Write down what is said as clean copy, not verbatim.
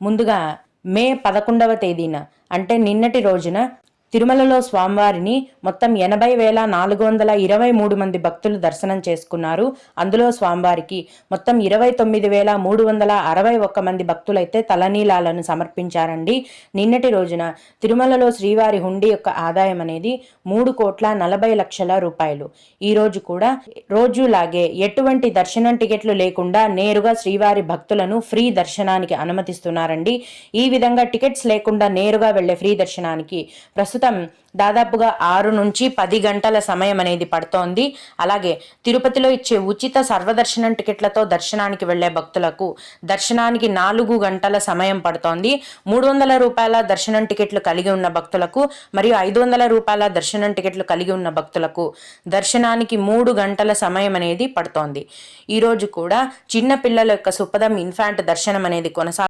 ముందుగా మే 11వ తేదీన అంటే నిన్నటి రోజున తిరుమలలో స్వామివారిని మొత్తం 80,423 మంది భక్తులు దర్శనం చేసుకున్నారు. అందులో స్వామివారికి మొత్తం 29,361 మంది భక్తులైతే తలనీలాలను సమర్పించారండి. నిన్నటి రోజున తిరుమలలో శ్రీవారి హుండీ యొక్క ఆదాయం అనేది 3,40,00,000 రూపాయలు. ఈ రోజు కూడా రోజులాగే ఎటువంటి దర్శనం టికెట్లు లేకుండా నేరుగా శ్రీవారి భక్తులను ఫ్రీ దర్శనానికి అనుమతిస్తున్నారండి. ఈ విధంగా టికెట్స్ లేకుండా నేరుగా వెళ్లే ఫ్రీ దర్శనానికి ప్రస్తుతం దాదాపుగా 6 నుంచి 10 గంటల సమయం అనేది పడుతోంది. అలాగే తిరుపతిలో ఇచ్చే ఉచిత సర్వదర్శనం టికెట్లతో దర్శనానికి వెళ్లే భక్తులకు దర్శనానికి 4 గంటల సమయం పడుతోంది. 300 రూపాయల దర్శనం టికెట్లు కలిగి ఉన్న భక్తులకు మరియు 500 రూపాయల దర్శనం టికెట్లు కలిగి ఉన్న భక్తులకు దర్శనానికి 3 గంటల సమయం అనేది పడుతోంది. ఈ రోజు కూడా చిన్న పిల్లల యొక్క సుపదం ఇన్ఫాంట్ దర్శనం అనేది కొనసాగుతుంది.